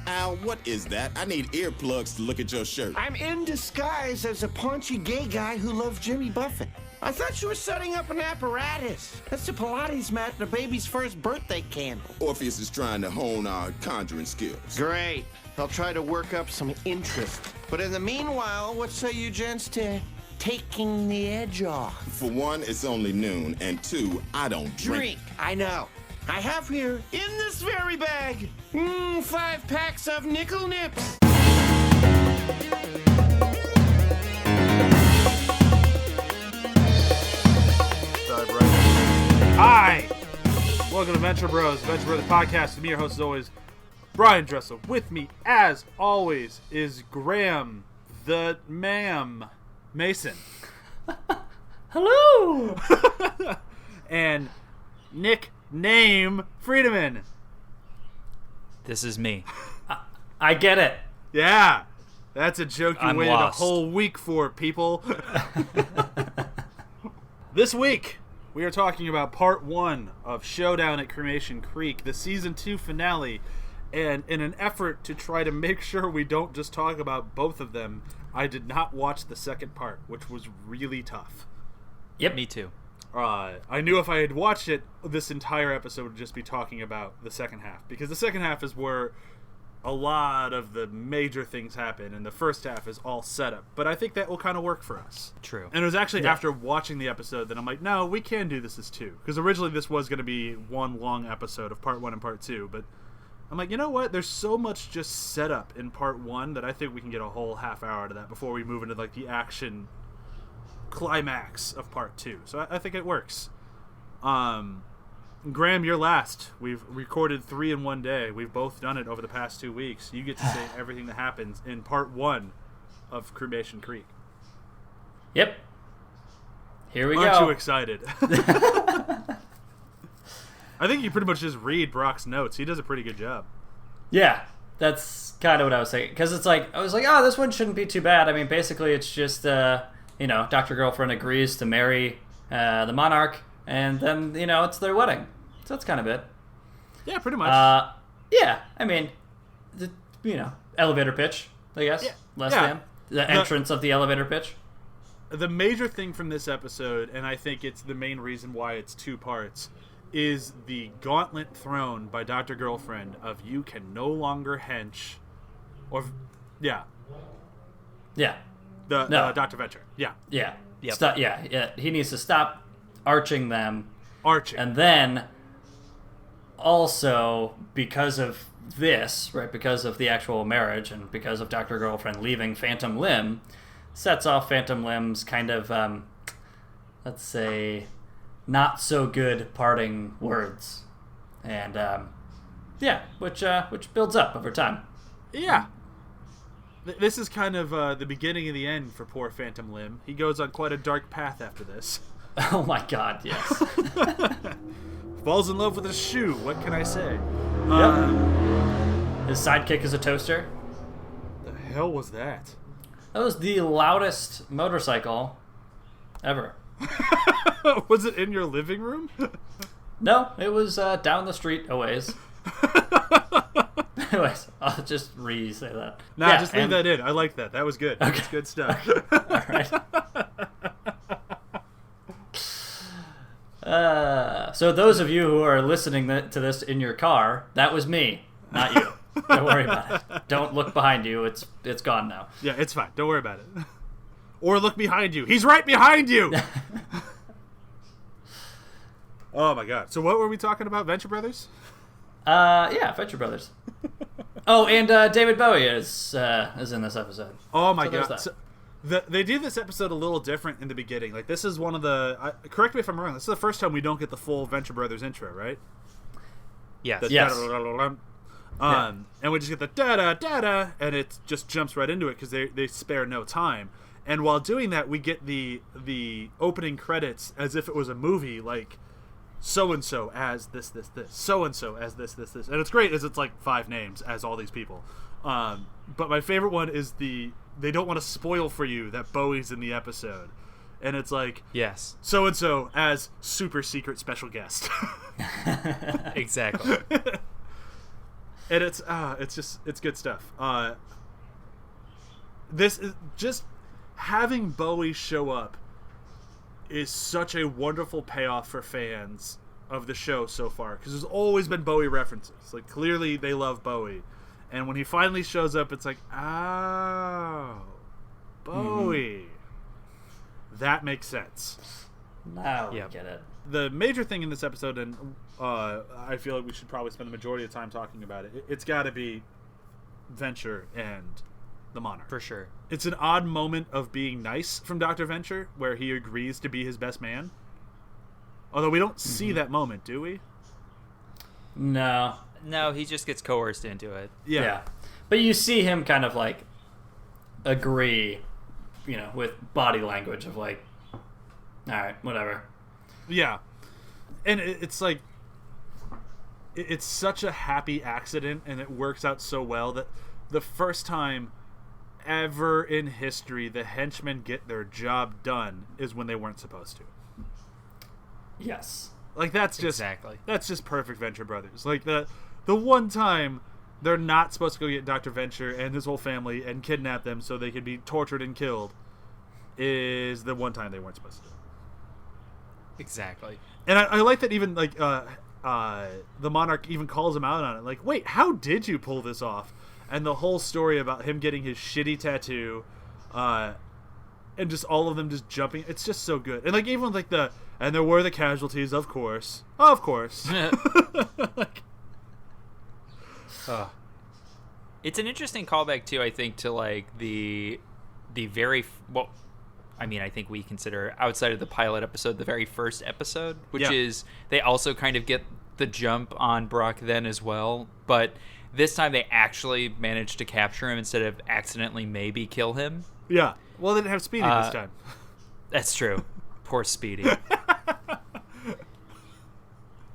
Al, what is that? I need earplugs to look at your shirt. I'm in disguise as a paunchy gay guy who loves Jimmy Buffett. I thought you were setting up an apparatus. That's the Pilates mat and a baby's first birthday candle. Orpheus is trying to hone our conjuring skills. Great. I'll try to work up some interest. But in the meanwhile, what say you gents to taking the edge off? For one, it's only noon, and two, I don't drink. I know. I have here, in this very bag, 5 packs of nickel nips. Hi! Welcome to Venture Bros podcast. To me, your host is always Bryan Dressel. With me, as always, is Graham the Ma'am Mason. Hello! And nickname Friedemann. This is me. I get it. Yeah, that's a joke you I'm waited lost. a whole week for, people. This week, we are talking about part 1 of Showdown at Cremation Creek, the season 2 finale. And in an effort to try to make sure we don't just talk about both of them, I did not watch the second part, which was really tough. Yep, me too. I knew if I had watched it, this entire episode would just be talking about the second half. Because the second half is where a lot of the major things happen, and the first half is all setup. But I think that will kind of work for us. True. And it was actually after watching the episode that I'm like, no, we can do this as 2. Because originally this was going to be one long episode of part 1 and part 2, but I'm like, you know what? There's so much just setup in part 1 that I think we can get a whole half hour out of that before we move into like the action climax of part 2. So I think it works. Graham, you're last. We've recorded 3 in one day. We've both done it over the past 2 weeks. You get to say everything that happens in part 1 of Cremation Creek. Yep. Here we Aren't go. you excited? I think you pretty much just read Brok's notes. He does a pretty good job. Yeah, that's kind of what I was saying. Because it's like, I was like, oh, this one shouldn't be too bad. I mean, basically it's just, Dr. Girlfriend agrees to marry the monarch, and then, it's their wedding. So that's kind of it. Yeah, pretty much. Yeah, I mean, elevator pitch, I guess. Yeah. Less Yeah. than. The entrance of the elevator pitch. The major thing from this episode, and I think it's the main reason why it's 2 parts, is the gauntlet thrown by Dr. Girlfriend of you can no longer hench, or Yeah. Dr. Venture. Yeah. Yeah. Yep. Yeah. He needs to stop arching them. Arching. And then, also, because of this, right, because of the actual marriage and because of Dr. Girlfriend leaving Phantom Limb, sets off Phantom Limb's kind of, let's say, not so good parting words. And, which builds up over time. Yeah. This is kind of the beginning of the end for poor Phantom Limb. He goes on quite a dark path after this. Oh my god, yes. Falls in love with a shoe. What can I say? His sidekick is a toaster. The hell was that? That was the loudest motorcycle ever. Was it in your living room? No, it was down the street a ways. Anyways, I'll just re-say that. Nah, just leave that in. I like that. That was good. Okay. That's good stuff. All right. So those of you who are listening to this in your car, that was me, not you. Don't worry about it. Don't look behind you. It's gone now. Yeah, it's fine. Don't worry about it. Or look behind you. He's right behind you! Oh my god. So what were we talking about? Venture Brothers? Yeah, Venture Brothers. Oh, and David Bowie is in this episode. Oh my So there's god. that. So, they did this episode a little different in the beginning. Like, this is one of the... correct me if I'm wrong. This is the first time we don't get the full Venture Brothers intro, right? Yes. And we just get the da-da, and it just jumps right into it because they spare no time. And while doing that, we get the opening credits as if it was a movie, like, so-and-so as this, so-and-so as this. And it's great as it's like 5 names as all these people. But my favorite one is they don't want to spoil for you that Bowie's in the episode. And it's like, yes, so-and-so as super secret special guest. exactly. And it's good stuff. This is just having Bowie show up is such a wonderful payoff for fans of the show so far, because there's always been Bowie references. Like, clearly they love Bowie, and when he finally shows up, it's like, oh, Bowie. That makes sense. Now we get it. The major thing in this episode, and I feel like we should probably spend the majority of time talking about it, it's got to be Venture and the Monarch. For sure. It's an odd moment of being nice from Dr. Venture, where he agrees to be his best man. Although we don't see that moment, do we? No, he just gets coerced into it. Yeah. But you see him kind of like agree, with body language of like, all right, whatever. Yeah. And it's like, it's such a happy accident, and it works out so well that the first time ever in history the henchmen get their job done is when they weren't supposed to. Yes. Like, that's just perfect Venture Brothers. Like, the one time they're not supposed to go get Dr. Venture and his whole family and kidnap them so they could be tortured and killed is the one time they weren't supposed to do it. Exactly. And I like that even, like, the Monarch even calls him out on it. Like, wait, how did you pull this off? And the whole story about him getting his shitty tattoo, and just all of them just jumping. It's just so good. And, like, even, like, and there were the casualties, of course. Of course. Like, it's an interesting callback, too, I think, to, like, the very... Well, I mean, I think we consider, outside of the pilot episode, the very first episode, which is... They also kind of get the jump on Brok then as well, but this time they actually managed to capture him instead of accidentally maybe kill him. Yeah. Well, they didn't have Speedy this time. That's true. Poor Speedy.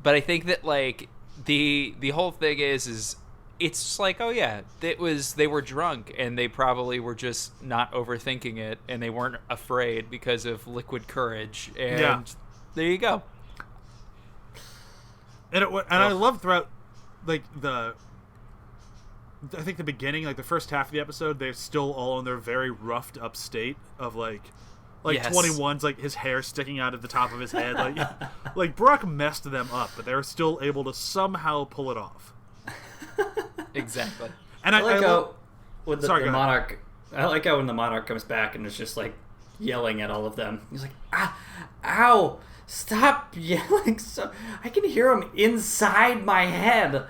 But I think that, like, the whole thing is it's just like, oh yeah, they were drunk and they probably were just not overthinking it and they weren't afraid because of liquid courage, and there you go. And I love throughout, like, I think the beginning, like the first half of the episode, they're still all in their very roughed up state of like Yes. 21's like his hair sticking out of the top of his head, like Brok messed them up, but they were still able to somehow pull it off. Exactly. And I like how when the Monarch. I like how when the Monarch comes back and is just like yelling at all of them. He's like, ow, stop yelling! So I can hear him inside my head.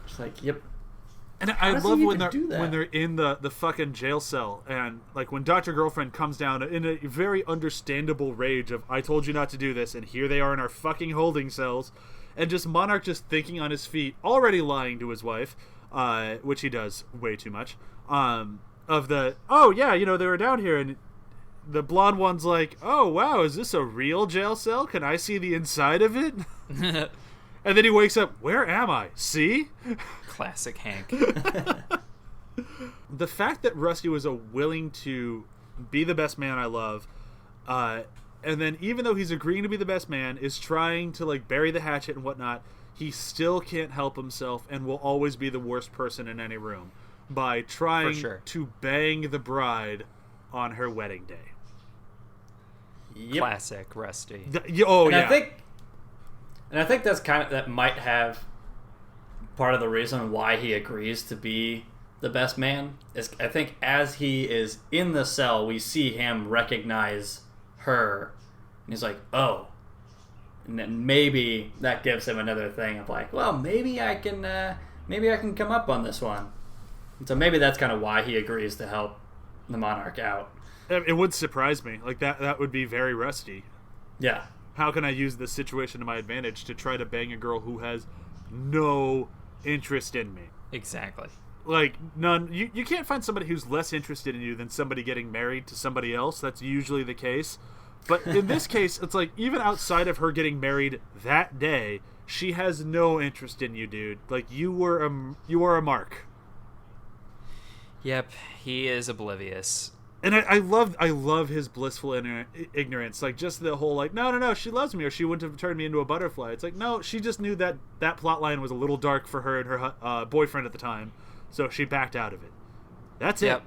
It's like, yep. And I love when they're in the fucking jail cell, and like when Dr. Girlfriend comes down in a very understandable rage of, I told you not to do this, and here they are in our fucking holding cells, and just Monarch just thinking on his feet, already lying to his wife, which he does way too much, oh yeah, they were down here, and the blonde one's like, oh wow, is this a real jail cell? Can I see the inside of it? And then he wakes up, where am I? See? Classic Hank. The fact that Rusty was willing to be the best man I love, and then even though he's agreeing to be the best man, is trying to like bury the hatchet and whatnot, he still can't help himself and will always be the worst person in any room by trying to bang the bride on her wedding day. Yep. Classic Rusty. I think that's that might have part of the reason why he agrees to be the best man. Is I think as he is in the cell, we see him recognize her, and he's like, oh. And then maybe that gives him another thing of like, well, maybe I can come up on this one. And so maybe that's kind of why he agrees to help the Monarch out. It would surprise me. Like that would be very Rusty. Yeah. How can I use this situation to my advantage to try to bang a girl who has no interest in me? Exactly. Like, none. You can't find somebody who's less interested in you than somebody getting married to somebody else. That's usually the case. But in this case, it's like, even outside of her getting married that day, she has no interest in you, dude. Like, you were a mark. Yep, he is oblivious. And I love his blissful ignorance. Like, just the whole, like, no, she loves me, or she wouldn't have turned me into a butterfly. It's like, no, she just knew that plot line was a little dark for her and her boyfriend at the time, so she backed out of it. That's it.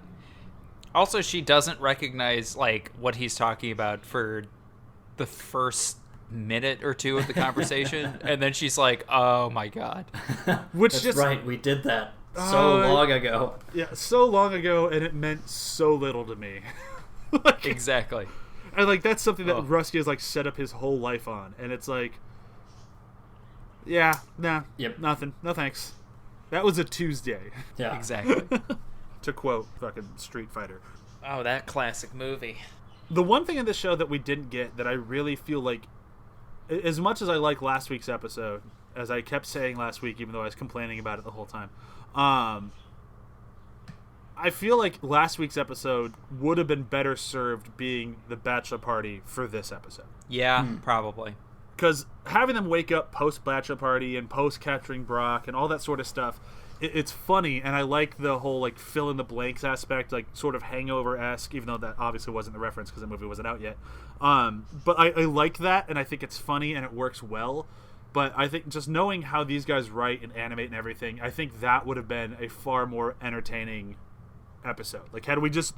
Also, she doesn't recognize, like, what he's talking about for the first minute or two of the conversation, and then she's like, oh my god. That's right, we did that so long ago. Yeah, so long ago, and it meant so little to me. Like, exactly. And, like, that's something that Rusty has, like, set up his whole life on, and it's like, yeah, nah, nothing, no thanks. That was a Tuesday. Yeah, exactly. To quote fucking Street Fighter. Oh, that classic movie. The one thing in this show that we didn't get that I really feel like, as much as I like last week's episode, as I kept saying last week, even though I was complaining about it the whole time, I feel like last week's episode would have been better served being the bachelor party for this episode. Yeah, probably. Because having them wake up post-bachelor party and post-capturing Brok and all that sort of stuff, it's funny, and I like the whole, like, fill-in-the-blanks aspect, like, sort of Hangover-esque, even though that obviously wasn't the reference because the movie wasn't out yet. But I like that, and I think it's funny, and it works well. But I think just knowing how these guys write and animate and everything, I think that would have been a far more entertaining episode. Like, had we just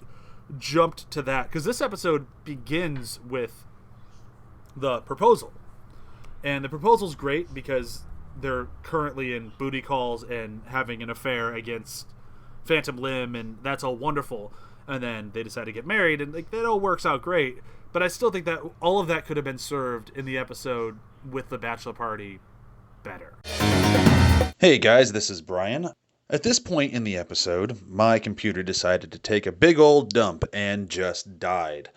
jumped to that, because this episode begins with the proposal. And the proposal's great because they're currently in booty calls and having an affair against Phantom Limb, and that's all wonderful. And then they decide to get married, and, like, that all works out great. But I still think that all of that could have been served in the episode with the bachelor party better. Hey guys, this is Bryan. At this point in the episode, my computer decided to take a big old dump and just died.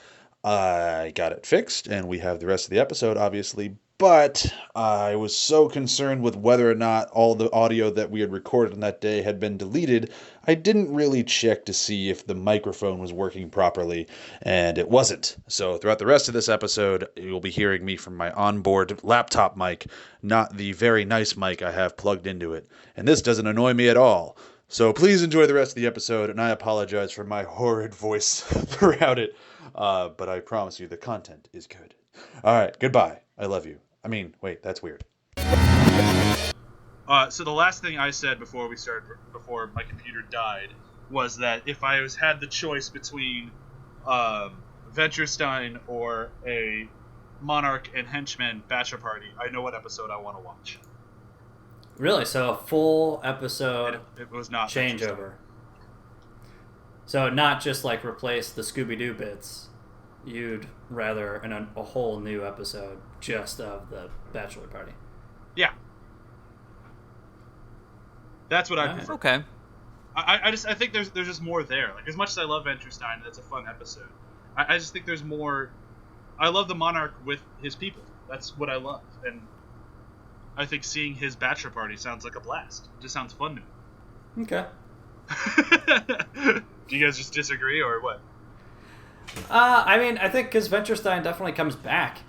I got it fixed, and we have the rest of the episode, obviously, but I was so concerned with whether or not all the audio that we had recorded on that day had been deleted, I didn't really check to see if the microphone was working properly, and it wasn't. So throughout the rest of this episode, you'll be hearing me from my onboard laptop mic, not the very nice mic I have plugged into it. And this doesn't annoy me at all. So please enjoy the rest of the episode, and I apologize for my horrid voice throughout it, but I promise you the content is good. All right, goodbye. I love you. I mean, wait, that's weird. So the last thing I said before before my computer died, was that if I had the choice between Venturestein or a Monarch and Henchman bachelor party, I know what episode I want to watch. Really? So a full episode it was not changeover. So not just like replace the Scooby-Doo bits. You'd rather a whole new episode just of the bachelor party. Yeah. That's what I prefer. Okay. I think there's just more there. Like, as much as I love Venturestein, that's a fun episode. I just think there's more. I love the Monarch with his people. That's what I love, and I think seeing his bachelor party sounds like a blast. It just sounds fun to me. Okay. Do you guys just disagree, or what? I mean, I think because Venturestein definitely comes back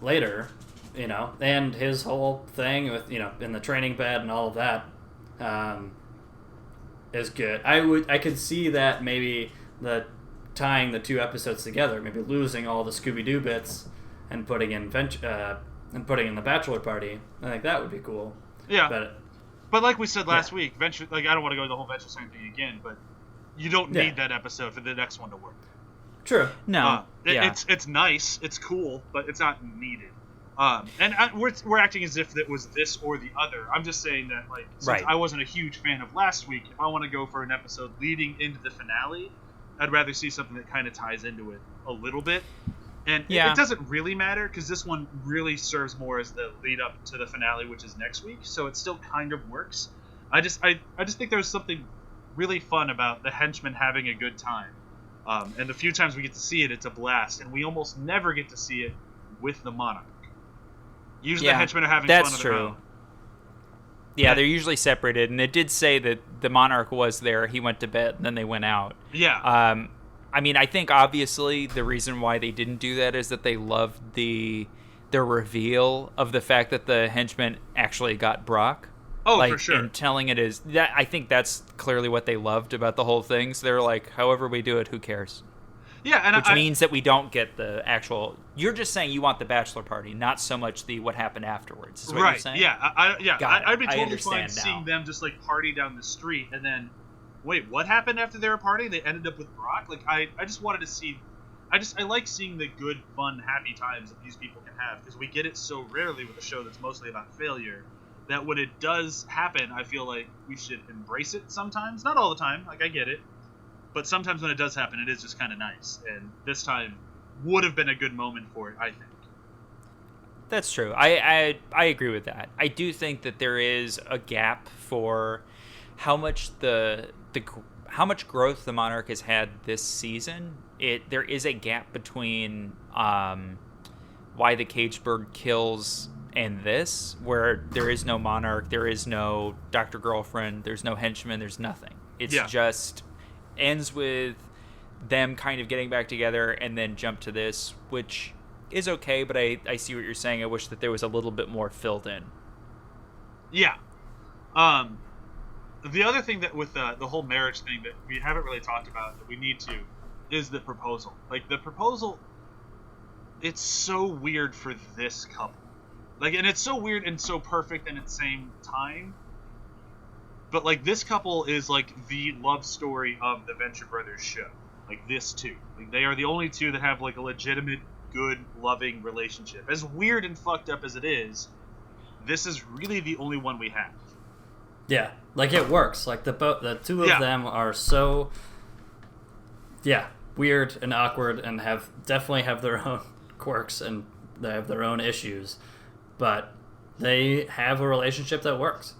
later, you know, and his whole thing with, you know, in the training bed and all of that is good. I could see that maybe tying the two episodes together, maybe losing all the Scooby-Doo bits and putting in the bachelor party. I think that would be cool. Yeah. But like we said last week, I don't want to go to the whole Venturestein thing again, but you don't need that episode for the next one to work. True. No. It's nice, it's cool, but it's not needed. We're acting as if it was this or the other. I'm just saying that, like, since I wasn't a huge fan of last week, if I want to go for an episode leading into the finale, I'd rather see something that kind of ties into it a little bit. And it doesn't really matter, because this one really serves more as the lead up to the finale, which is next week, so it still kind of works. I just think there's something really fun about the henchmen having a good time. And the few times we get to see it, it's a blast, and we almost never get to see it with the Monarch. Usually the henchmen are having fun on their own. Yeah, they're usually separated, and it did say that the Monarch was there, he went to bed, and then they went out. Yeah. I mean, I think obviously the reason why they didn't do that is that they loved the reveal of the fact that the henchmen actually got Brok. Oh, like, for sure. And telling it is that, I think that's clearly what they loved about the whole thing. So they're like, however we do it, who cares? Yeah, and which means that we don't get the actual. You're just saying you want the bachelor party, not so much the what happened afterwards. Is what right? You're saying? Yeah, I'd be totally fine seeing them just like party down the street, and then wait, what happened after they were partying? They ended up with Brok. Like I just wanted to see. I like seeing the good, fun, happy times that these people can have because we get it so rarely with a show that's mostly about failure. That when it does happen, I feel like we should embrace it sometimes. Not all the time. Like I get it. But sometimes when it does happen, it is just kind of nice. And this time would have been a good moment for it, I think. That's true. I agree with that. I do think that there is a gap for how much how much growth the Monarch has had this season. There is a gap between why the Cageburg kills and this, where there is no Monarch, there is no Dr. Girlfriend, there's no henchman, there's nothing. It's just ends with them kind of getting back together and then jump to this, which is okay, but I see what you're saying. I wish that there was a little bit more filled in. Yeah. The other thing that with the whole marriage thing that we haven't really talked about that we need to is the proposal. Like the proposal, it's so weird for this couple. Like, and it's so weird and so perfect and at the same time. But, like, this couple is, like, the love story of the Venture Brothers show. Like, this two. Like, they are the only two that have, like, a legitimate, good, loving relationship. As weird and fucked up as it is, this is really the only one we have. Yeah, like, it works. Like, the two of them are so, weird and awkward and definitely have their own quirks and they have their own issues. But they have a relationship that works.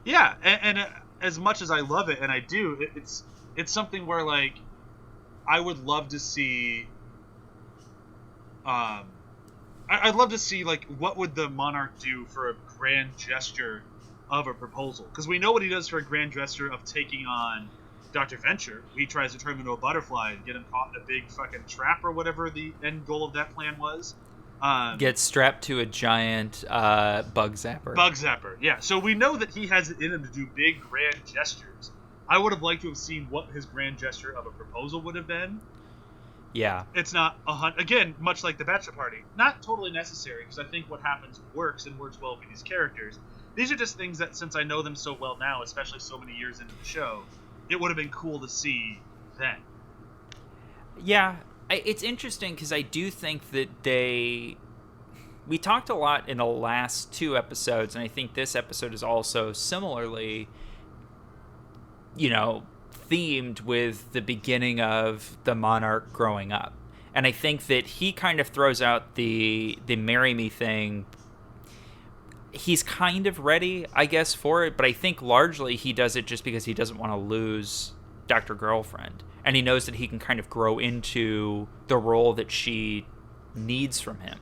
Yeah, and as much as I love it, and I do, it's something where, like, I would love to see, I'd love to see, like, what would the Monarch do for a grand gesture of a proposal? Because we know what he does for a grand gesture of taking on Dr. Venture. He tries to turn him into a butterfly and get him caught in a big fucking trap or whatever the end goal of that plan was. Get strapped to a giant bug zapper. Bug zapper, yeah. So we know that he has it in him to do big, grand gestures. I would have liked to have seen what his grand gesture of a proposal would have been. Yeah. It's not again, much like the bachelor party, not totally necessary because I think what happens works and works well for these characters. These are just things that, since I know them so well now, especially so many years into the show, it would have been cool to see then. Yeah. It's interesting because I do think that we talked a lot in the last two episodes, and I think this episode is also similarly, themed with the beginning of the Monarch growing up. And I think that he kind of throws out the marry me thing. He's kind of ready, I guess, for it, but I think largely he does it just because he doesn't want to lose Dr. Girlfriend. And he knows that he can kind of grow into the role that she needs from him.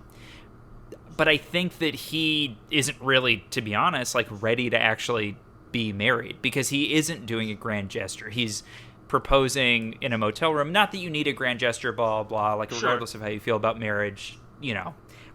But I think that he isn't really, to be honest, like ready to actually be married because he isn't doing a grand gesture. He's proposing in a motel room. Not that you need a grand gesture, blah, blah, like regardless of how you feel about marriage,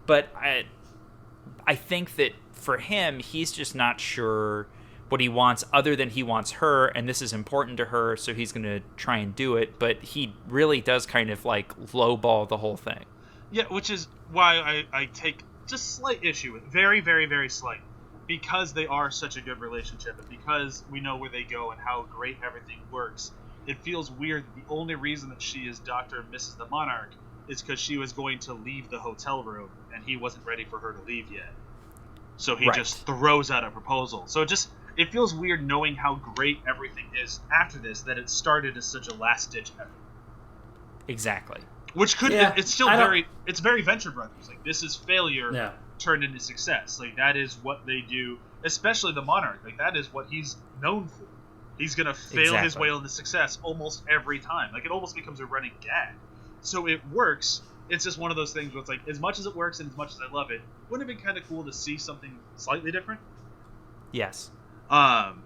But I think that for him, he's just not sure what he wants other than he wants her, and this is important to her, so he's going to try and do it, but he really does kind of like lowball the whole thing. Yeah, which is why I take just slight issue with it. Very, very, very slight. Because they are such a good relationship, and because we know where they go and how great everything works, it feels weird that the only reason that she is Dr. and Mrs. the Monarch is because she was going to leave the hotel room, and he wasn't ready for her to leave yet. So he just throws out a proposal. So it feels weird knowing how great everything is after this, that it started as such a last-ditch effort. Exactly. Which could it's still it's very Venture Brothers. Like, this is failure turned into success. Like, that is what they do, especially the Monarch. Like, that is what he's known for. He's gonna fail his way into success almost every time. Like, it almost becomes a running gag. So it works. It's just one of those things where it's like, as much as it works and as much as I love it, wouldn't it be kind of cool to see something slightly different? Yes. And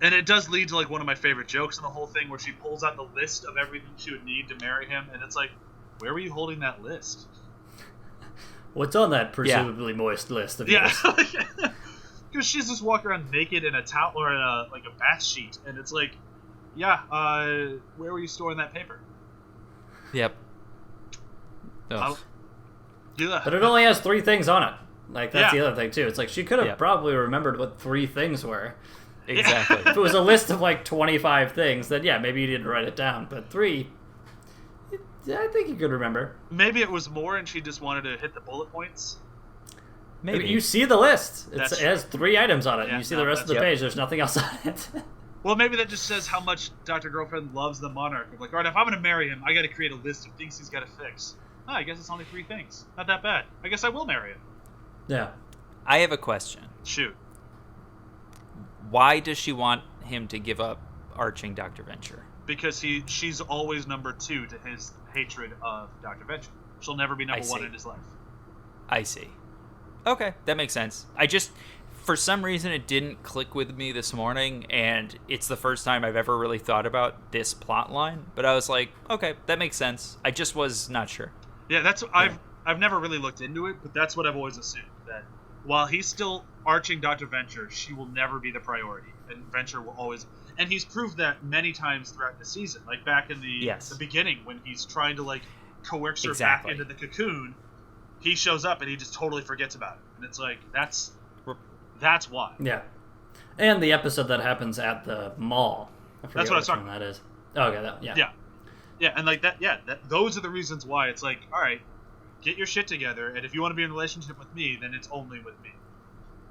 it does lead to, like, one of my favorite jokes in the whole thing, where she pulls out the list of everything she would need to marry him, and it's like, where were you holding that list? What's on that presumably moist list of yours? Because she's just walking around naked in a towel or in a bath sheet, and it's like, where were you storing that paper? Yep. Ugh. But it only has 3 things on it. Like, that's Yeah. the other thing, too. It's like, she could have probably remembered what 3 things were. Exactly. If it was a list of, like, 25 things, then, yeah, maybe you didn't write it down. But 3, I think you could remember. Maybe it was more and she just wanted to hit the bullet points. Maybe. You see the list. It That's has 3 items on it. Yeah, You see no, the rest of the that's- page. There's nothing else on it. Well, maybe that just says how much Dr. Girlfriend loves the Monarch. Like, all right, if I'm going to marry him, I got to create a list of things he's got to fix. Oh, I guess it's only 3 things. Not that bad. I guess I will marry him. Yeah. I have a question. Shoot. Why does she want him to give up arching Dr. Venture? Because she's always number 2 to his hatred of Dr. Venture. She'll never be number 1 in his life. I see. Okay, that makes sense. For some reason, it didn't click with me this morning, and it's the first time I've ever really thought about this plot line. But I was like, okay, that makes sense. I just was not sure. Yeah, I've never really looked into it, but that's what I've always assumed, that while he's still arching Dr. Venture, she will never be the priority, and Venture will always. And he's proved that many times throughout the season, like back in the beginning when he's trying to like coerce her back into the cocoon. He shows up and he just totally forgets about it, and it's like that's why. Yeah. And the episode that happens at the mall. That's what I was talking about. That is. Oh, okay. Yeah, and like that. Yeah, those are the reasons why it's like, all right, get your shit together, and if you want to be in a relationship with me, then it's only with me.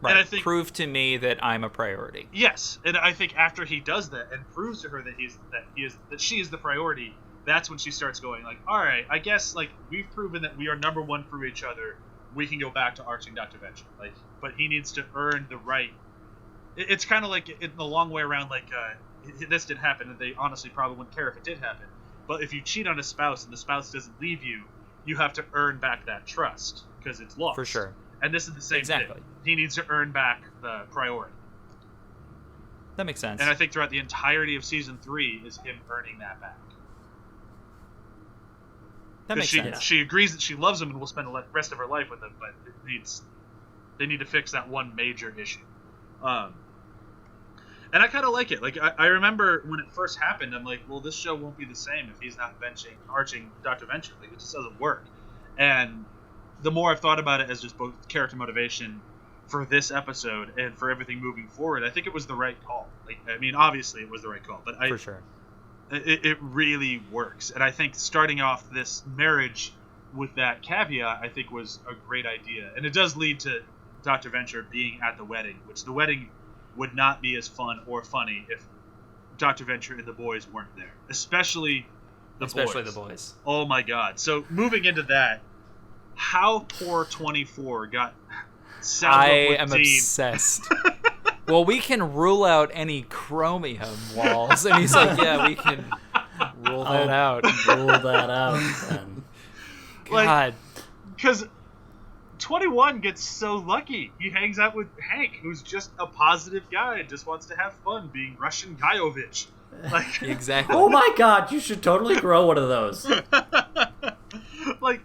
Right. And I think, prove to me that I'm a priority. Yes, and I think after he does that and proves to her that she is the priority, that's when she starts going like, all right, I guess like we've proven that we are number 1 for each other. We can go back to arching Dr. Venture. Like, but he needs to earn the right. It's kind of like in the long way around. Like this did happen, and they honestly probably wouldn't care if it did happen. But if you cheat on a spouse and the spouse doesn't leave you, you have to earn back that trust because it's lost. For sure. And this is the same thing. He needs to earn back the priority. That makes sense. And I think throughout the entirety of season 3 is him earning that back. That makes sense. She agrees that she loves him and will spend the rest of her life with him, but they need to fix that one major issue. And I kind of like it. Like I remember when it first happened, I'm like, well, this show won't be the same if he's not arching Dr. Venture. Like, it just doesn't work. And the more I've thought about it as just both character motivation for this episode and for everything moving forward, I think it was the right call. Like, I mean, obviously it was the right call, but for sure. It really works. And I think starting off this marriage with that caveat, I think was a great idea. And it does lead to Dr. Venture being at the wedding, which the wedding would not be as fun or funny if Dr. Venture and the boys weren't there. Especially the boys. Oh my god. So moving into that, how poor 24 got saddled I up with am Dean. obsessed. Well, we can rule out any chromium walls. And he's like, yeah, we can rule that out. Rule that out, then. God. Because 21 gets so lucky. He hangs out with Hank, who's just a positive guy and just wants to have fun being Russian Guyovich. Like, Exactly. Oh my god, you should totally grow one of those. like,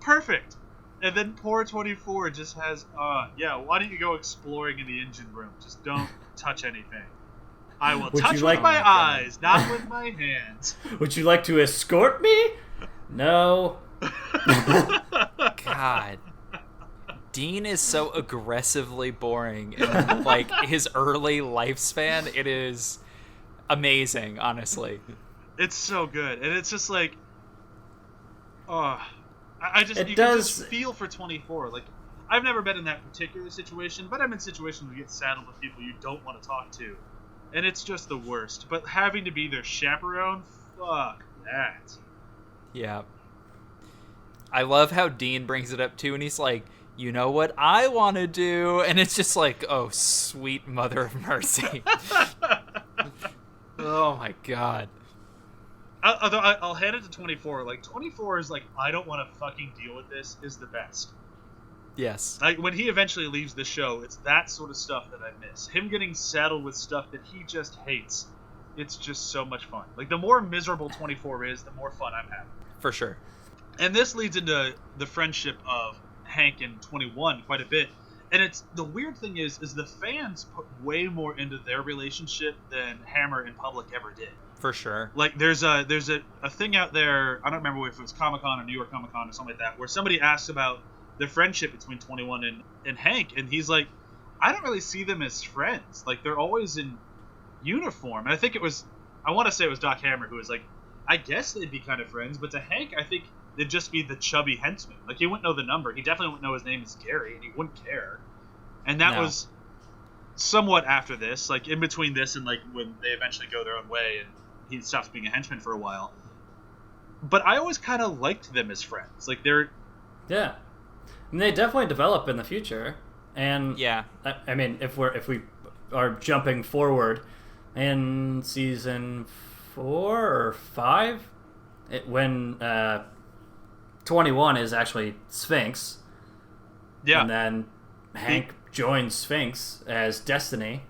perfect. And then poor 24 just has, why don't you go exploring in the engine room? Just don't touch anything. I will Would touch you with like- my eyes, not with my hands. Would you like to escort me? No. God. Dean is so aggressively boring. And, like, his early lifespan, it is amazing, honestly. It's so good. And it's just like, I just, It you does- can just feel for 24. Like, I've never been in that particular situation, but I'm in situations where you get saddled with people you don't want to talk to. And it's just the worst. But having to be their chaperone, fuck that. Yeah. I love how Dean brings it up, too, and he's like, you know what I want to do? And it's just like, oh, sweet mother of mercy. Oh, my God. Although I'll hand it to 24. Like, 24 is like, I don't want to fucking deal with this, is the best. Yes. Like, when he eventually leaves the show, it's that sort of stuff that I miss. Him getting saddled with stuff that he just hates. It's just so much fun. Like, the more miserable 24 is, the more fun I'm having. For sure. And this leads into the friendship of Hank and 21 quite a bit. And it's the weird thing is the fans put way more into their relationship than Hammer in public ever did. For sure. Like there's a thing out there, I don't remember if it was Comic-Con or New York Comic-Con or something like that, where somebody asked about the friendship between 21 and Hank, and he's like, I don't really see them as friends. Like they're always in uniform. And I want to say it was Doc Hammer who was like, I guess they'd be kind of friends, but to Hank, I think they'd just be the chubby henchman. Like he wouldn't know the number. He definitely wouldn't know his name is Gary, and he wouldn't care. And that was somewhat after this, like in between this and like when they eventually go their own way and he stops being a henchman for a while. But I always kind of liked them as friends. Like they're... Yeah. And they definitely develop in the future. And yeah, I mean, if we are jumping forward in season 4 or 5, when 21 is actually Sphinx, Yeah. and then Hank joins Sphinx as Destiny,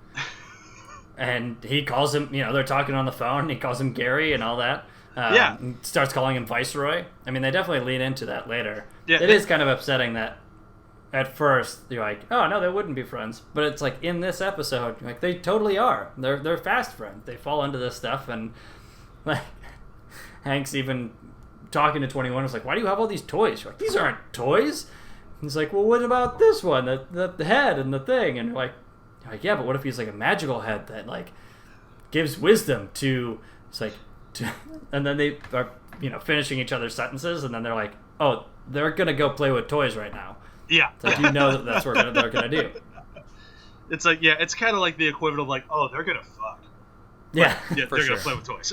and he calls him, they're talking on the phone, and he calls him Gary and all that. And starts calling him Viceroy. I mean, they definitely lean into that later. Yeah, it is kind of upsetting that at first you're like, oh no, they wouldn't be friends, but it's like in this episode, like they totally are. They're fast friends. They fall into this stuff, and like Hank's even talking to 21. It's like, why do you have all these toys? You're like, these aren't toys. He's like, well, what about this one, the head and the thing? And you're like, yeah, but what if he's like a magical head that like gives wisdom to? It's like, and then they are finishing each other's sentences, and then they're like, oh, they're gonna go play with toys right now. Yeah. It's like, that's what they're gonna do. It's like, yeah, it's kind of like the equivalent of like, oh, they're gonna fuck. Yeah, Yeah, for they're sure. gonna play with toys.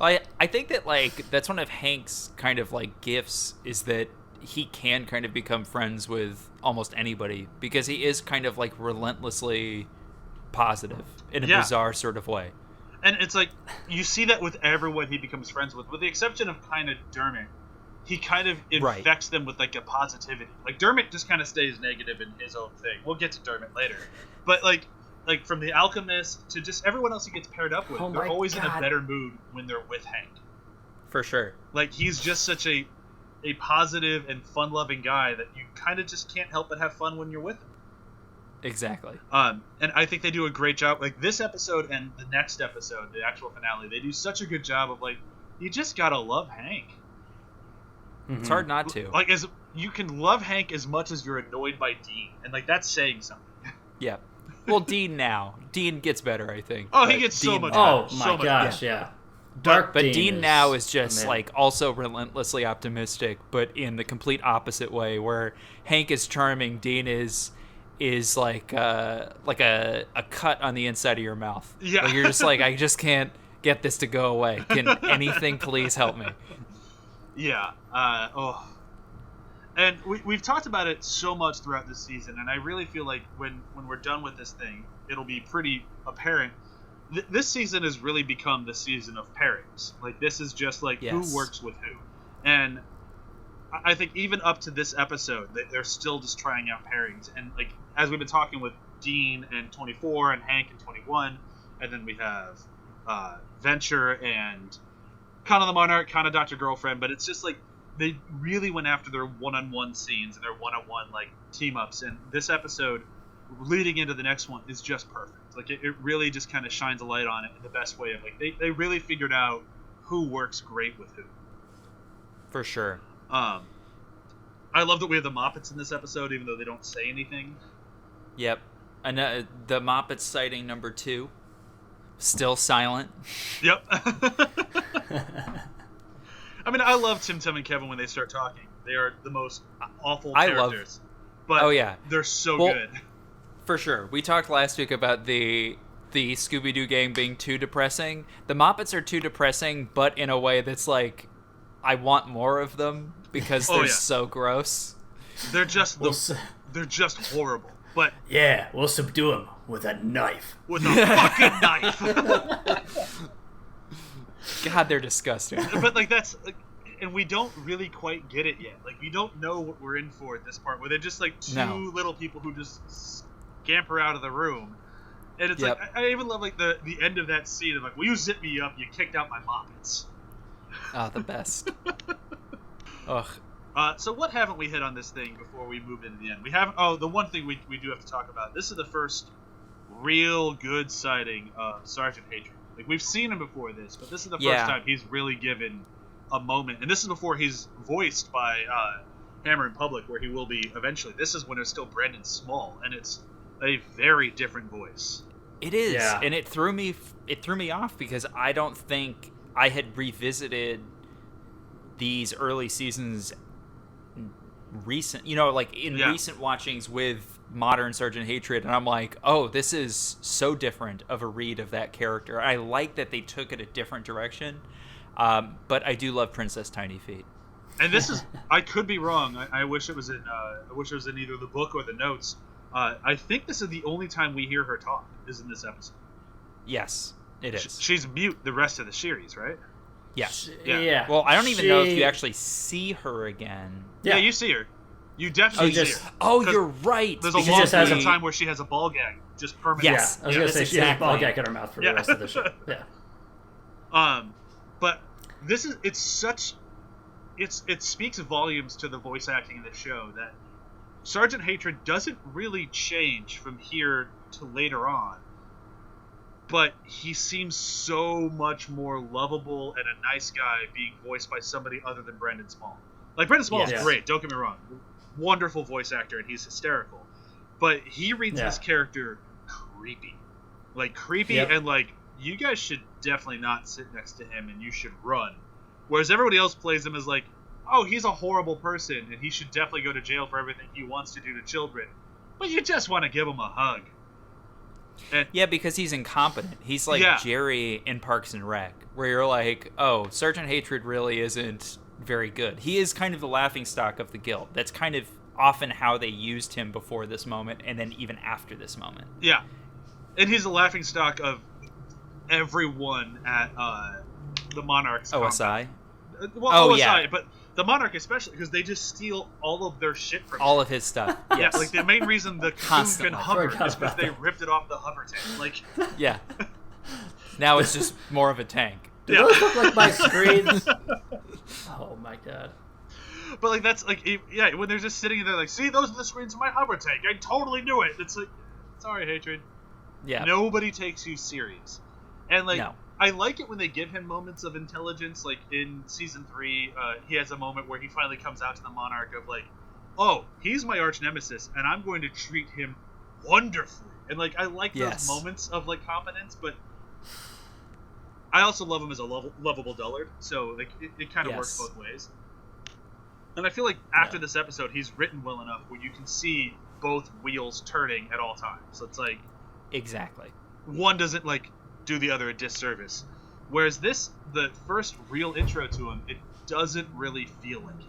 I think that like that's one of Hank's kind of like gifts is that he can kind of become friends with almost anybody because he is kind of like relentlessly positive in a bizarre sort of way. And it's like, you see that with everyone he becomes friends with the exception of kind of Dermot. He kind of infects them with like a positivity. Like Dermot just kind of stays negative in his own thing. We'll get to Dermot later. But like from the Alchemist to just everyone else he gets paired up with, they're always in a better mood when they're with Hank. For sure. Like he's just such a positive and fun-loving guy that you kind of just can't help but have fun when you're with him. Exactly. And I think they do a great job. Like this episode and the next episode, the actual finale, they do such a good job of like, you just gotta love Hank. It's hard not to. Like, as you can love Hank as much as you're annoyed by Dean, and like that's saying something. Yeah. Well, Dean gets better, I think. Oh, but he gets so much better. Oh So my much gosh, better. yeah. Dark But Dean now is just amazing. like also relentlessly optimistic, but in the complete opposite way, where Hank is charming, Dean is like a cut on the inside of your mouth. Yeah. Like you're just like, I just can't get this to go away. Can anything please help me? Yeah. And we've talked about it so much throughout this season, and I really feel like when we're done with this thing, it'll be pretty apparent. This season has really become the season of pairings. Like, this is just like who works with who. And I think even up to this episode, they're still just trying out pairings. And like, as we've been talking with Dean and 24 and Hank and 21, and then we have Venture and kind of the Monarch, kind of Dr. Girlfriend, but it's just like they really went after their one-on-one scenes and their one-on-one like team-ups. And this episode, leading into the next one, is just perfect. Like it really just kind of shines a light on it in the best way of like they really figured out who works great with who. For sure. I love that we have the Moppets in this episode, even though they don't say anything. Yep. And the Moppets sighting number 2, still silent. Yep. I mean, I love Tim and Kevin when they start talking. They are the most awful characters. But they're so good. For sure. We talked last week about the Scooby-Doo gang being too depressing. The Moppets are too depressing, but in a way that's like, I want more of them because they're so gross. They're just they're just horrible. But yeah, we'll subdue them with a knife. With a fucking knife. God, they're disgusting. But like that's like, and we don't really quite get it yet. Like we don't know what we're in for at this part, where they're just like two little people who just scamper out of the room. And it's like I even love like the end of that scene of like, well, you zip me up, you kicked out my Moppets. Ah, the best. Ugh. So what haven't we hit on this thing before we move into the end? We haven't. Oh, the one thing we do have to talk about. This is the first real good sighting of Sergeant Hatred. Like, we've seen him before this, but this is the first time he's really given a moment. And this is before he's voiced by Hammer in Public, where he will be eventually. This is when it's still Brendan Small, and it's a very different voice. It is, and it threw me off because I don't think I had revisited these early seasons recent, recent watchings with modern Sergeant Hatred, and I'm like, oh, this is so different of a read of that character. I like that they took it a different direction, but I do love Princess Tiny Feet. And this is, I could be wrong. I wish it was in either the book or the notes. I think this is the only time we hear her talk is in this episode. Yes, it is. She's mute the rest of the series, right? Yes. Yeah. Well, I don't even know if you actually see her again. Yeah, you see her. You definitely see her. Oh, you're right. There's a long period of time where she has a ball gag, just permanently. Yes. I was going to say she has a ball gag in her mouth for the rest of the show. Yeah. But this is, it speaks volumes to the voice acting in the show that Sergeant Hatred doesn't really change from here to later on, but he seems so much more lovable and a nice guy being voiced by somebody other than Brendan Small. Like, Brendan Small is great, don't get me wrong. Wonderful voice actor, and he's hysterical. But he reads this character creepy. Like, creepy, and like, you guys should definitely not sit next to him, and you should run. Whereas everybody else plays him as like, oh, he's a horrible person, and he should definitely go to jail for everything he wants to do to children. But you just want to give him a hug. And, because he's incompetent. He's like Jerry in Parks and Rec, where you're like, oh, Sergeant Hatred really isn't very good. He is kind of the laughingstock of the guild. That's kind of often how they used him before this moment, and then even after this moment. Yeah. And he's the laughingstock of everyone at the Monarch's OSI? OSI, but the Monarch especially, because they just steal all of their shit from all him. of his stuff. Yes. Like, the main reason the cocoon can hover is because they ripped it off the hover tank. Like, now it's just more of a tank. Do those look like my screens? Oh my god. But like, that's like, when they're just sitting there like, see, those are the screens of my hover tank. I totally knew it. It's like, sorry, Hatred. Yeah. Nobody takes you serious. And like, I like it when they give him moments of intelligence. Like in season 3, he has a moment where he finally comes out to the Monarch of like, oh, he's my arch nemesis, and I'm going to treat him wonderfully. And like, I like those moments of like competence, but I also love him as a lovable dullard. So like, it kind of works both ways. And I feel like after this episode, he's written well enough where you can see both wheels turning at all times. So it's like, exactly, one doesn't like do the other a disservice. Whereas this, the first real intro to him, it doesn't really feel like it.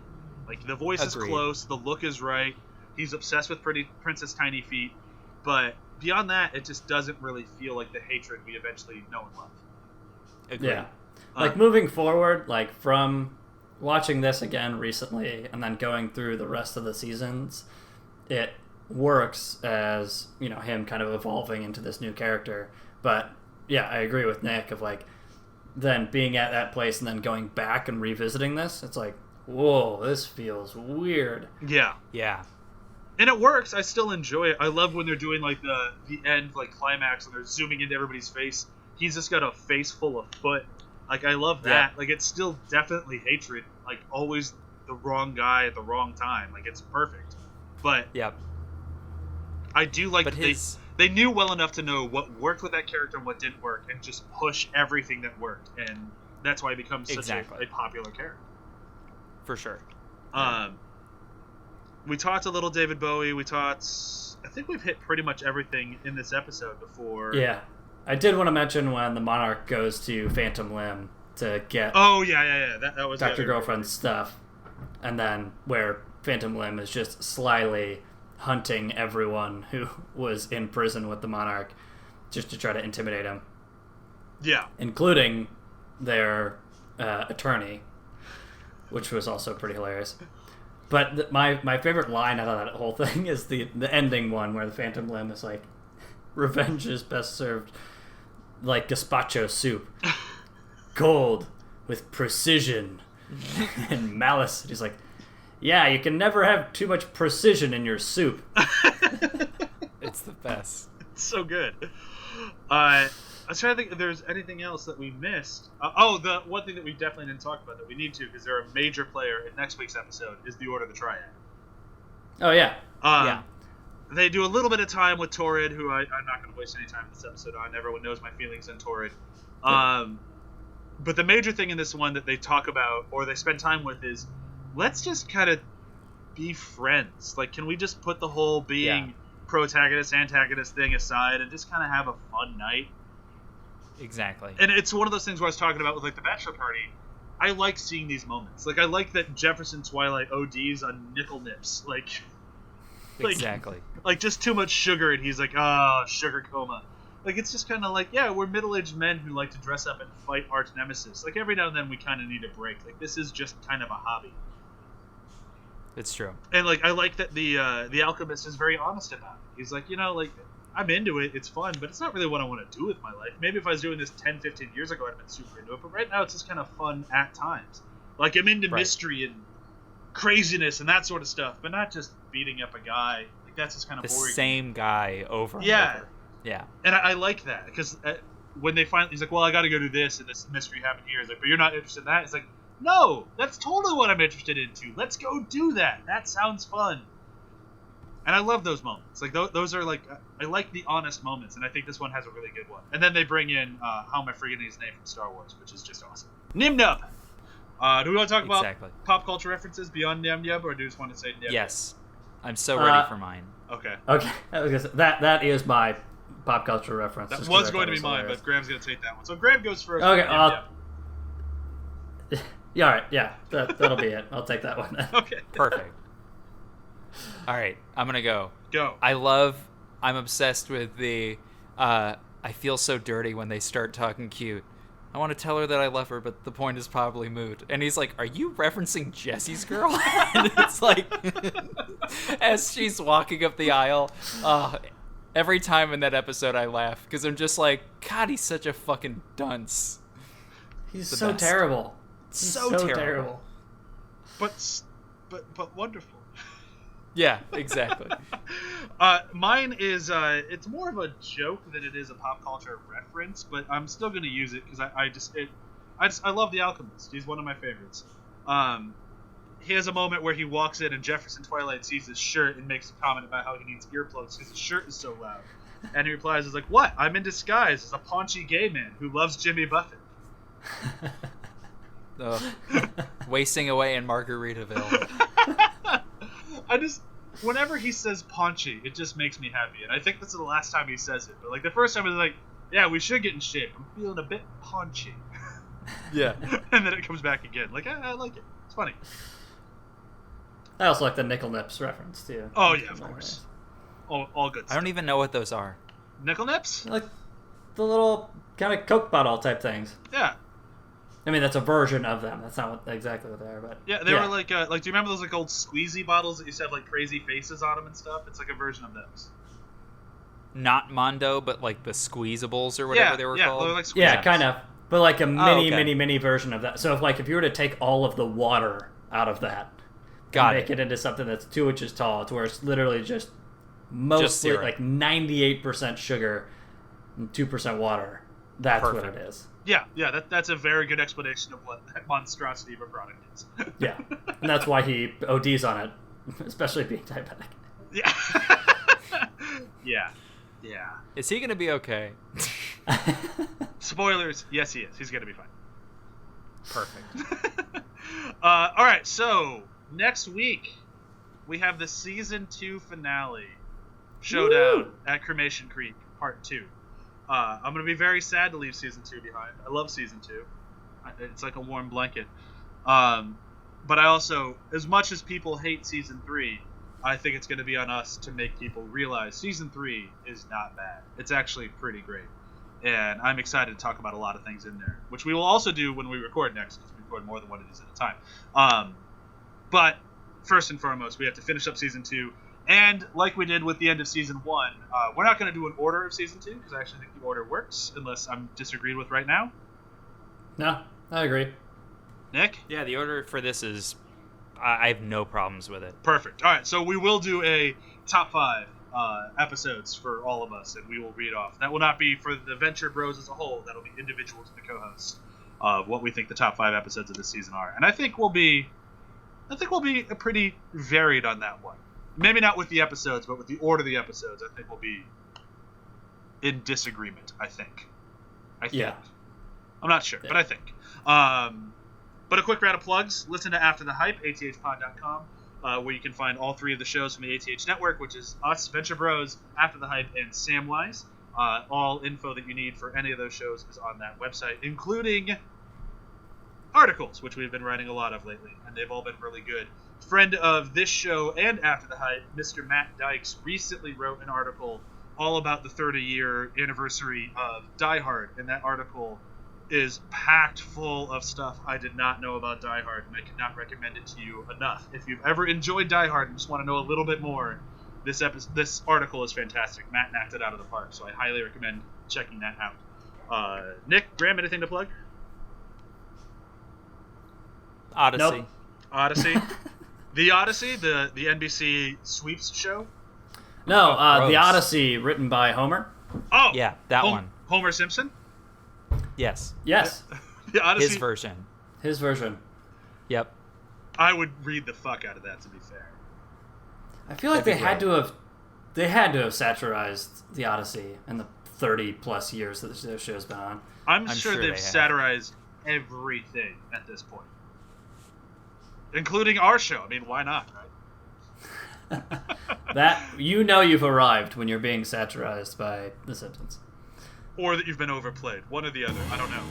Like, the voice is close, the look is right, he's obsessed with Princess Tiny Feet, but beyond that, it just doesn't really feel like the Hatred we eventually know and love. Agreed. Yeah. Like, moving forward, like, from watching this again recently and then going through the rest of the seasons, it works as, him kind of evolving into this new character. But yeah, I agree with Nick of like, then being at that place and then going back and revisiting this, it's like, whoa, this feels weird. Yeah. And it works. I still enjoy it. I love when they're doing like the end like climax and they're zooming into everybody's face. He's just got a face full of foot. Like, I love that. Like, it's still definitely Hatred. Like, always the wrong guy at the wrong time. Like, it's perfect. But I do like that they knew well enough to know what worked with that character and what didn't work, and just push everything that worked, and that's why he becomes such a popular character. For sure. We talked a little David Bowie. I think we've hit pretty much everything in this episode before. Yeah. I did want to mention when the Monarch goes to Phantom Limb to get that was Dr. Girlfriend's stuff, and then where Phantom Limb is just slyly hunting everyone who was in prison with the Monarch just to try to intimidate him. Yeah. Including their attorney, which was also pretty hilarious. But my favorite line out of that whole thing is the ending one where the Phantom Limb is like, revenge is best served like gazpacho soup. Cold, with precision and malice. He's like, Yeah, you can never have too much precision in your soup. It's the best. It's so good. I was trying to think if there's anything else that we missed. The one thing that we definitely didn't talk about that we need to, because they're a major player in next week's episode, is the Order of the Triad. Oh, yeah. Yeah. They do a little bit of time with Torrid, who I'm not going to waste any time in this episode on. Everyone knows my feelings on Torrid. But the major thing in this one that they talk about, or they spend time with, is let's just kind of be friends. Like, can we just put the whole being protagonist, antagonist thing aside and just kind of have a fun night? Exactly. And it's one of those things where I was talking about with, like, the bachelor party. I like seeing these moments. Like, I like that Jefferson Twilight ODs on nickel nips. Exactly. Like, just too much sugar, and he's like, sugar coma. Like, it's just kind of like, yeah, we're middle-aged men who like to dress up and fight arch nemesis. Like, every now and then we kind of need a break. Like, this is just kind of a hobby. It's true. And, like, I like that the alchemist is very honest about it. He's like, like, I'm into it, it's fun, but it's not really what I want to do with my life. Maybe if I was doing this 10, 15 years ago, I'd have been super into it, but right now it's just kind of fun at times. Like, I'm into mystery and craziness and that sort of stuff, but not just beating up a guy. Like, that's just kind of boring. The same guy over and over. Yeah. And I like that, because when they finally, he's like, well, I got to go do this, and this mystery happened here. He's like, but you're not interested in that? It's like, no, that's totally what I'm interested into. Let's go do that. That sounds fun. And I love those moments. Like, those are, like, I like the honest moments, and I think this one has a really good one. And then they bring in, how am I forgetting his name from Star Wars, which is just awesome. Nim Nub! Do we want to talk about pop culture references beyond Nim Nub, or do you just want to say Nim? Yes. I'm so ready for mine. Okay. I was gonna say, that is my pop culture reference. That was going to be mine, but Graham's going to take that one. So Graham goes first. Okay, yeah, all right, yeah, that'll be it. I'll take that one then. Okay. Perfect. All right, I'm going to go. Go. I'm obsessed with the, I feel so dirty when they start talking cute. I want to tell her that I love her, but the point is probably moot. And he's like, are you referencing Jesse's girl? And it's like, as she's walking up the aisle, every time in that episode I laugh, because I'm just like, God, he's such a fucking dunce. He's so terrible. So terrible. But wonderful. Yeah, exactly. Mine is it's more of a joke than it is a pop culture reference, but I'm still going to use it because I love The Alchemist. He's one of my favorites. He has a moment where he walks in and Jefferson Twilight sees his shirt and makes a comment about how he needs earplugs because his shirt is so loud. And he replies, "Is like, what? I'm in disguise as a paunchy gay man who loves Jimmy Buffett." Wasting away in Margaritaville. Whenever he says paunchy, it just makes me happy. And I think this is the last time he says it. But, like, the first time it was like, yeah, we should get in shape. I'm feeling a bit paunchy. Yeah. And then it comes back again. Like, I like it. It's funny. I also like the nickel nips reference, too. Oh, yeah, of course. All good stuff. I don't even know what those are. Nickel nips? Like the little kind of Coke bottle type things. Yeah. I mean, that's a version of them. That's not exactly what they are, but yeah, they were like do you remember those like old squeezy bottles that used to have like crazy faces on them and stuff? It's like a version of those. Not Mondo, but like the squeezables or whatever they were called. Like yeah, kind of, but like a mini version of that. So if you were to take all of the water out of that, make it into something that's 2 inches tall, to where it's literally just mostly like 98% sugar and 2% water. That's what it is. Yeah, that's a very good explanation of what that monstrosity of a product is. Yeah, and that's why he ODs on it, especially being diabetic. Yeah. Yeah. Is he going to be okay? Spoilers, yes he is. He's going to be fine. Perfect. All right, so next week we have the season 2 finale, Showdown at Cremation Creek, part 2. I'm going to be very sad to leave season 2 behind. I love season 2. It's like a warm blanket. But I also, as much as people hate season 3, I think it's going to be on us to make people realize season 3 is not bad. It's actually pretty great. And I'm excited to talk about a lot of things in there, which we will also do when we record next, because we record more than one of these at a time. But first and foremost, we have to finish up season 2. And like we did with the end of season 1, we're not going to do an order of season 2, because I actually think the order works, unless I'm disagreed with right now. No, I agree. Nick? Yeah, the order for this is I have no problems with it. Perfect. All right, so we will do a top 5 episodes for all of us, and we will read off. That will not be for the Venture Bros as a whole. That'll be individual to the co-host of what we think the top 5 episodes of this season are. And I think we'll be pretty varied on that one. Maybe not with the episodes, but with the order of the episodes, I think we'll be in disagreement. I think. Yeah. I'm not sure, but I think. But a quick round of plugs. Listen to After the Hype, athpod.com, where you can find all 3 of the shows from the ATH network, which is us, Venture Bros, After the Hype, and Samwise. All info that you need for any of those shows is on that website, including articles, which we've been writing a lot of lately, and they've all been really good. Friend of this show and After the Hype, Mr. Matt Dykes, recently wrote an article all about the 30-year anniversary of Die Hard, and that article is packed full of stuff I did not know about Die Hard, and I could not recommend it to you enough. If you've ever enjoyed Die Hard and just want to know a little bit more, this article is fantastic. Matt knocked it out of the park, so I highly recommend checking that out. Nick, Graham, anything to plug? Odyssey. Nope. Odyssey. The Odyssey, the NBC sweeps show. No, gross. The Odyssey, written by Homer. Oh, Yeah, that one. Homer Simpson. Yes. Yes, The Odyssey. His version. his version. Yep. I would read the fuck out of that. To be fair. I feel like That'd they had to have satirized the Odyssey in the 30+ years that the show's been on. I'm I'm sure sure they've they have. satirized everything at this point, including our show. I mean, why not, right? That you've arrived when you're being satirized by The Simpsons. Or that you've been overplayed. One or the other. I don't know.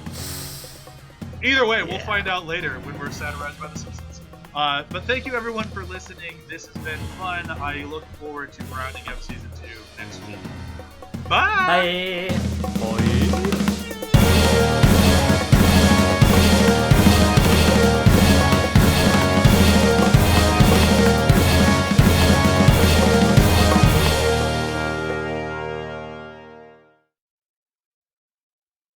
Either way, we'll find out later when we're satirized by The Simpsons. But thank you, everyone, for listening. This has been fun. I look forward to rounding up Season 2 next week. Bye! Bye. Bye.